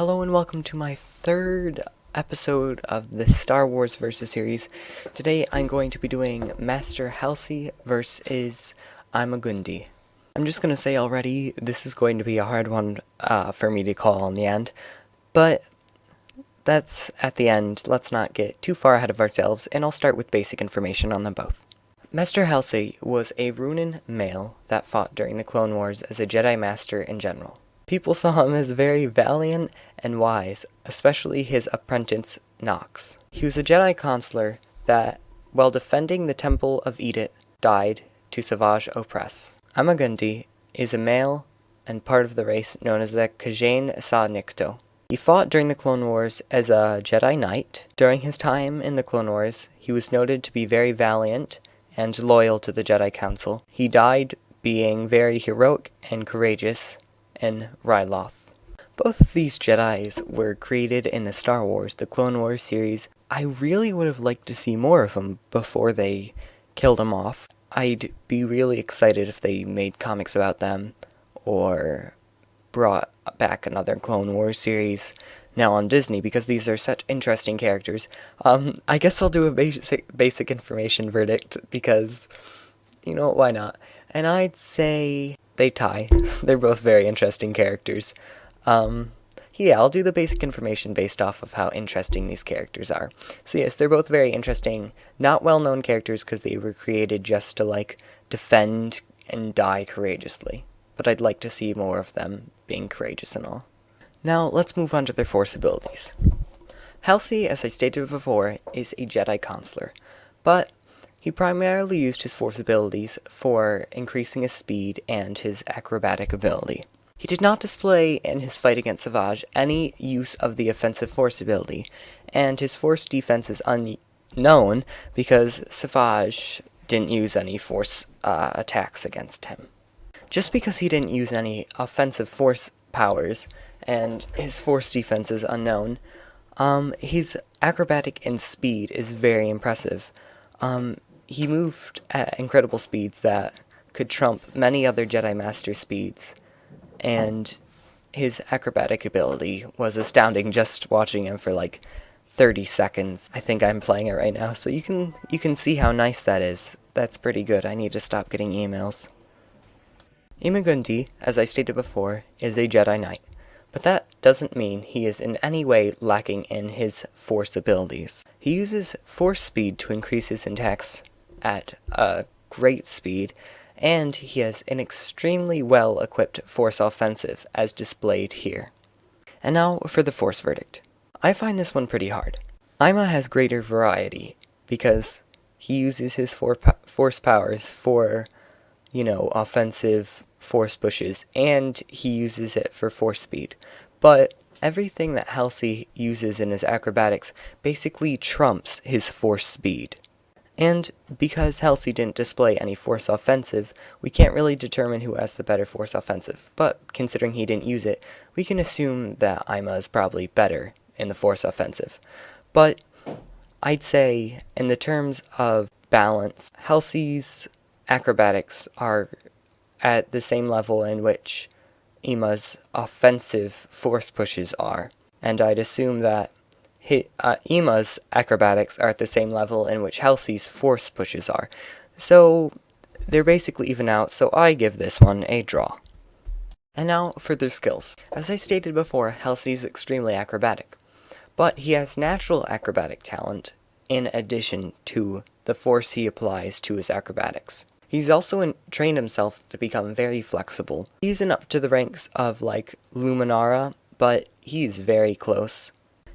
Hello and welcome to my third episode of the Star Wars Versus series. Today I'm going to be doing Master Halsey versus Ima-Gun. I'm just going to say already, this is going to be a hard one for me to call in the end, but that's at the end. Let's not get too far ahead of ourselves, and I'll start with basic information on them both. Master Halsey was a Runan male that fought during the Clone Wars as a Jedi Master in general. People saw him as very valiant and wise, especially his apprentice Nox. He was a Jedi consular that, while defending the Temple of Edith, died to Savage Opress. Ima-Gun is a male and part of the race known as the Khajiit Sa Nikto. He fought during the Clone Wars as a Jedi Knight. During his time in the Clone Wars, he was noted to be very valiant and loyal to the Jedi Council. He died being very heroic and courageous in Ryloth. Both of these Jedis were created in the Star Wars, the Clone Wars series. I really would have liked to see more of them before they killed them off. I'd be really excited if they made comics about them or brought back another Clone Wars series now on Disney, because these are such interesting characters. I guess I'll do a basic information verdict because, why not? And I'd say they tie. They're both very interesting characters. I'll do the basic information based off of how interesting these characters are. So yes, they're both very interesting, not well-known characters because they were created just to, defend and die courageously. But I'd like to see more of them being courageous and all. Now, let's move on to their Force abilities. Halsey, as I stated before, is a Jedi consular, but he primarily used his Force abilities for increasing his speed and his acrobatic ability. He did not display in his fight against Savage any use of the offensive Force ability, and his Force defense is unknown because Savage didn't use any Force attacks against him. Just because he didn't use any offensive Force powers and his Force defense is unknown, his acrobatic and speed is very impressive. He moved at incredible speeds that could trump many other Jedi Master speeds, and his acrobatic ability was astounding just watching him for 30 seconds. I think I'm playing it right now, so you can see how nice that is. That's pretty good. I need to stop getting emails. Ima-Gun, as I stated before, is a Jedi Knight, but that doesn't mean he is in any way lacking in his Force abilities. He uses Force speed to increase his attacks at a great speed, and he has an extremely well-equipped Force offensive, as displayed here. And now for the Force verdict. I find this one pretty hard. Ima has greater variety, because he uses his Force powers for, offensive Force pushes, and he uses it for Force speed. But everything that Halsey uses in his acrobatics basically trumps his Force speed. And because Halsey didn't display any Force offensive, we can't really determine who has the better Force offensive. But considering he didn't use it, we can assume that Ima is probably better in the Force offensive. But I'd say, in the terms of balance, Halsey's acrobatics are at the same level in which Ima's offensive Force pushes are. And I'd assume that Ima's acrobatics are at the same level in which Halsey's Force pushes are. So they're basically even out, so I give this one a draw. And now for their skills. As I stated before, Halsey's extremely acrobatic, but he has natural acrobatic talent in addition to the Force he applies to his acrobatics. He's also trained himself to become very flexible. He isn't up to the ranks of Luminara, but he's very close.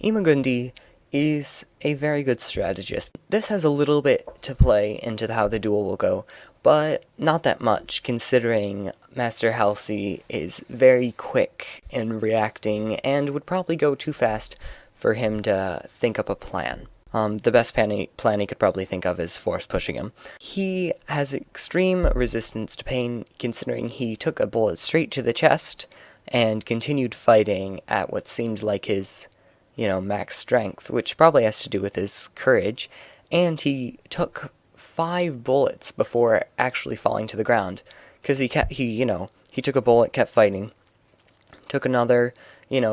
Ima-Gun is a very good strategist. This has a little bit to play into how the duel will go, but not that much, considering Master Halsey is very quick in reacting and would probably go too fast for him to think up a plan. The best plan he could probably think of is Force pushing him. He has extreme resistance to pain, considering he took a bullet straight to the chest and continued fighting at what seemed like his max strength, which probably has to do with his courage, and he took 5 bullets before actually falling to the ground, because he took a bullet, kept fighting, took another,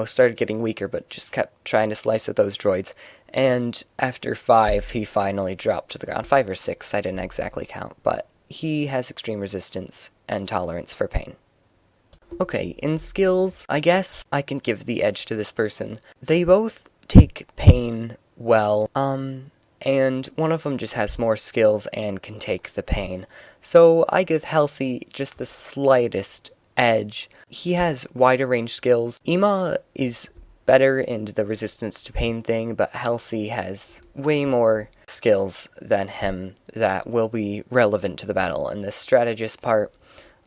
started getting weaker, but just kept trying to slice at those droids. And after 5, he finally dropped to the ground. 5 or 6, I didn't exactly count, but he has extreme resistance and tolerance for pain. Okay, in skills, I guess I can give the edge to this person. They both take pain well, and one of them just has more skills and can take the pain. So I give Halsey just the slightest edge. He has wider range skills. Ima is better in the resistance to pain thing, but Halsey has way more skills than him that will be relevant to the battle, and the strategist part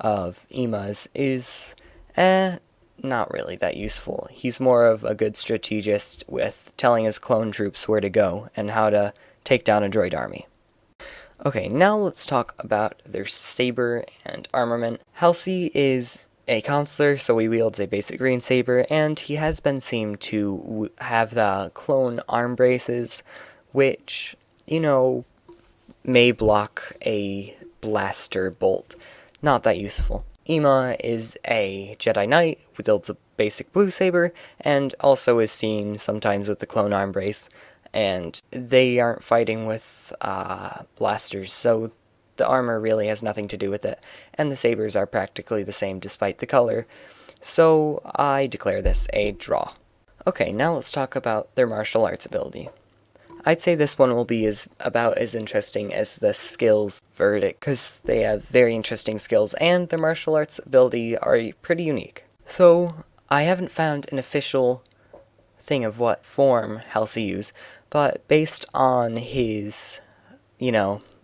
of Ima's is, not really that useful. He's more of a good strategist with telling his clone troops where to go and how to take down a droid army. Okay, now let's talk about their saber and armament. Halsey is a counselor, so he wields a basic green saber, and he has been seen to have the clone arm braces, which, may block a blaster bolt. Not that useful. Ima is a Jedi Knight, wields a basic blue saber, and also is seen sometimes with the clone arm brace, and they aren't fighting with blasters, so the armor really has nothing to do with it, and the sabers are practically the same despite the color, so I declare this a draw. Okay, now let's talk about their martial arts ability. I'd say this one will be about as interesting as the skills verdict, because they have very interesting skills, and their martial arts ability are pretty unique. So, I haven't found an official thing of what form Halsey used, but based on his,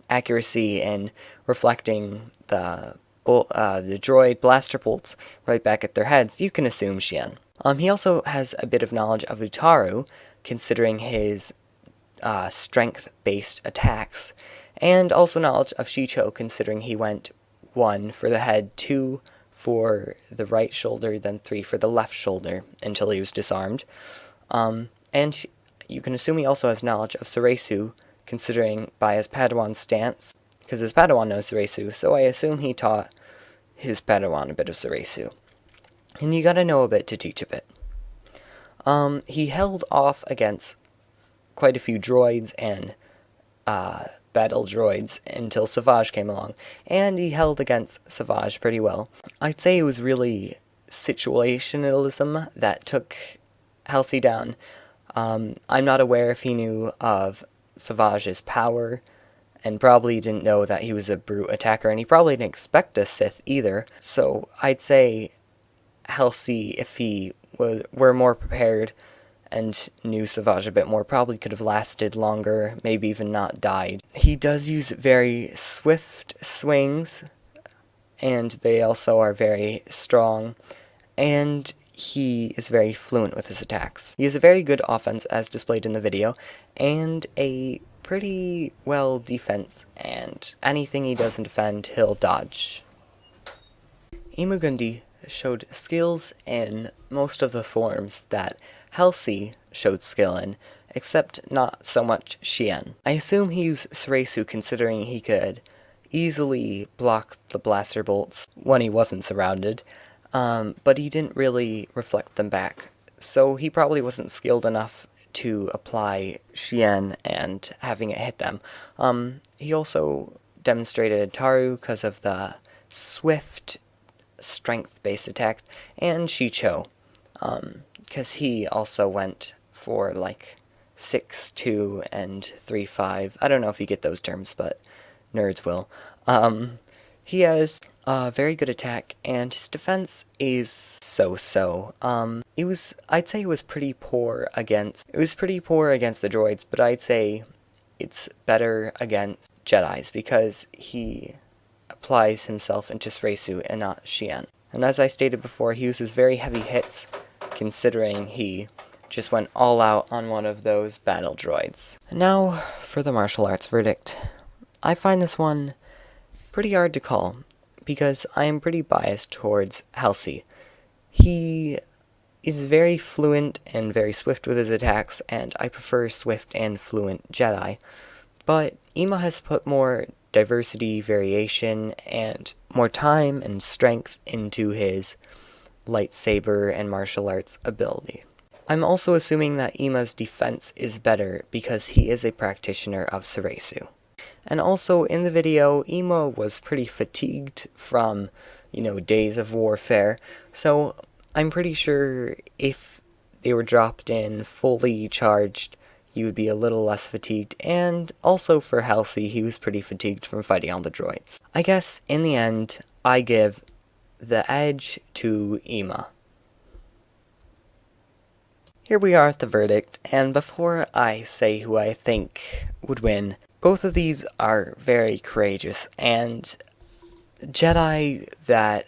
accuracy in reflecting the droid blaster bolts right back at their heads, you can assume Xian. He also has a bit of knowledge of Utaru, considering his strength-based attacks, and also knowledge of Shicho, considering he went 1 for the head, 2 for the right shoulder, then 3 for the left shoulder, until he was disarmed. And you can assume he also has knowledge of Soresu, considering by his Padawan stance, because his Padawan knows Soresu, so I assume he taught his Padawan a bit of Soresu. And you gotta know a bit to teach a bit. He held off against quite a few droids and battle droids until Savage came along, and he held against Savage pretty well. I'd say it was really situationalism that took Halsey down. I'm not aware if he knew of Savage's power, and probably didn't know that he was a brute attacker, and he probably didn't expect a Sith either, so I'd say Halsey, if he were more prepared and knew Savage a bit more, probably could have lasted longer, maybe even not died. He does use very swift swings, and they also are very strong, and he is very fluent with his attacks. He has a very good offense, as displayed in the video, and a pretty well defense, and anything he doesn't defend, he'll dodge. Ima-Gun showed skills in most of the forms that Halsey showed skill in, except not so much Xian. I assume he used Soresu, considering he could easily block the blaster bolts when he wasn't surrounded, but he didn't really reflect them back, so he probably wasn't skilled enough to apply Xian and having it hit them. He also demonstrated Taru because of the swift strength-based attack, and Shicho, because he also went for like 6-2 and 3-5. I don't know if you get those terms, but nerds will. He has a very good attack, and his defense is so-so. I'd say it was pretty poor against the droids, but I'd say it's better against Jedis, because he applies himself into Soresu and not Xian. And as I stated before, he uses very heavy hits, considering he just went all out on one of those battle droids. And now for the martial arts verdict. I find this one pretty hard to call, because I am pretty biased towards Halsey. He is very fluent and very swift with his attacks, and I prefer swift and fluent Jedi. But Ima has put more diversity, variation, and more time and strength into his lightsaber and martial arts ability. I'm also assuming that Ima's defense is better because he is a practitioner of Seresu. And also in the video, Ima was pretty fatigued from, days of warfare, so I'm pretty sure if they were dropped in fully charged, you would be a little less fatigued, and also for Halsey, he was pretty fatigued from fighting all the droids. I guess, in the end, I give the edge to Ima. Here we are at the verdict, and before I say who I think would win, both of these are very courageous, and Jedi that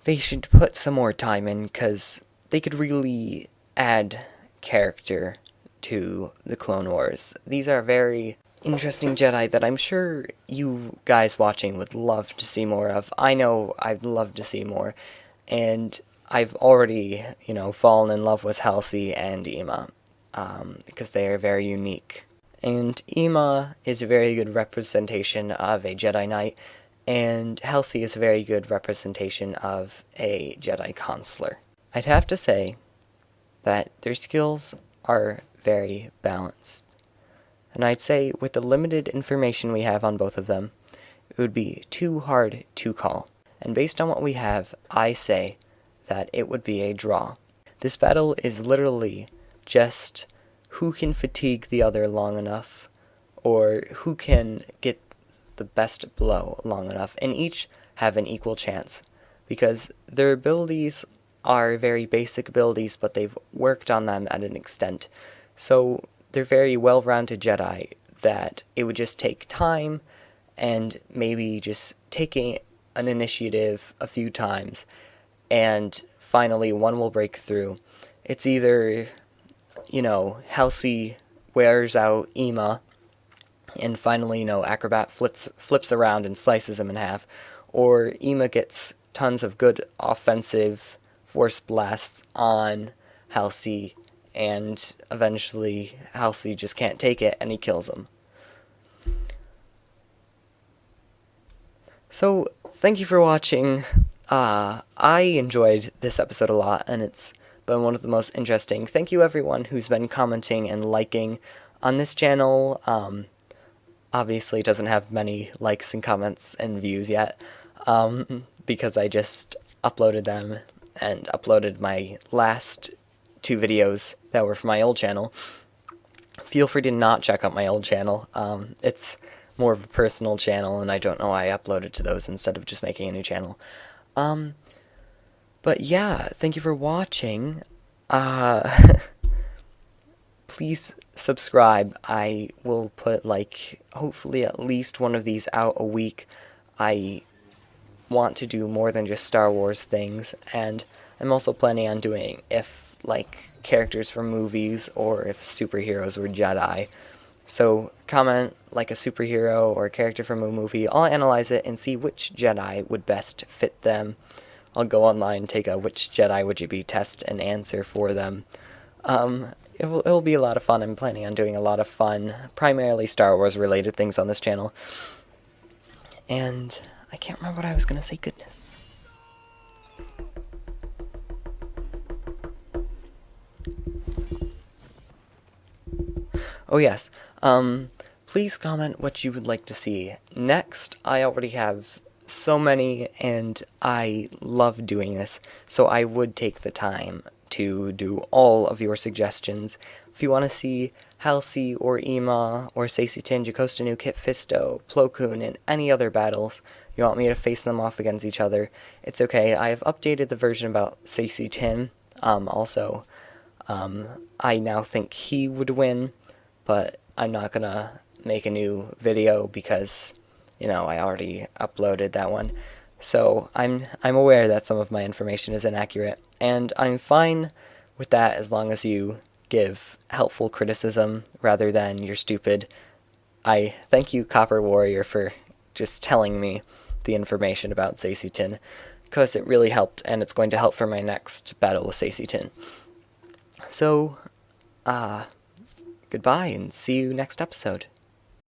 they should put some more time in, because they could really add character to the Clone Wars. These are very interesting Jedi that I'm sure you guys watching would love to see more of. I know I'd love to see more, and I've already, fallen in love with Halsey and Ima, because they are very unique. And Ima is a very good representation of a Jedi Knight, and Halsey is a very good representation of a Jedi Consular. I'd have to say that their skills are very balanced. And I'd say with the limited information we have on both of them, it would be too hard to call. And based on what we have, I say that it would be a draw. This battle is literally just who can fatigue the other long enough, or who can get the best blow long enough, and each have an equal chance, because their abilities are very basic abilities, but they've worked on them at an extent. So they're very well-rounded Jedi that it would just take time and maybe just taking an initiative a few times, and finally one will break through. It's either, Halsey wears out Ima, and finally, Acrobat flips around and slices him in half, or Ima gets tons of good offensive force blasts on Halsey, and eventually Halsey just can't take it and he kills him. So, thank you for watching. I enjoyed this episode a lot, and it's been one of the most interesting. Thank you everyone who's been commenting and liking on this channel. Obviously it doesn't have many likes and comments and views yet, because I just uploaded them and uploaded my last 2 videos that were from my old channel. Feel free to not check out my old channel. It's more of a personal channel, and I don't know why I uploaded to those instead of just making a new channel. But yeah, thank you for watching. Please subscribe. I will put, hopefully at least one of these out a week. I want to do more than just Star Wars things, and I'm also planning on doing if, characters from movies, or if superheroes were Jedi. So, comment, a superhero or a character from a movie. I'll analyze it and see which Jedi would best fit them. I'll go online, take a which Jedi would you be test and answer for them. It'll be a lot of fun. I'm planning on doing a lot of fun, primarily Star Wars related things on this channel. And I can't remember what I was going to say, goodness. Oh yes, please comment what you would like to see next. I already have so many, and I love doing this, so I would take the time to do all of your suggestions. If you want to see Halsey or Ima or Saesee Tiin, Jocasta Nu, Kit Fisto, Plo Koon, and any other battles, you want me to face them off against each other, it's okay. I have updated the version about Saesee Tiin. I now think he would win, but I'm not gonna make a new video because, I already uploaded that one. So I'm aware that some of my information is inaccurate, and I'm fine with that as long as you give helpful criticism rather than you're stupid. I thank you, Copper Warrior, for just telling me the information about Saesee Tiin, because it really helped, and it's going to help for my next battle with Saesee Tiin. So, goodbye, and see you next episode.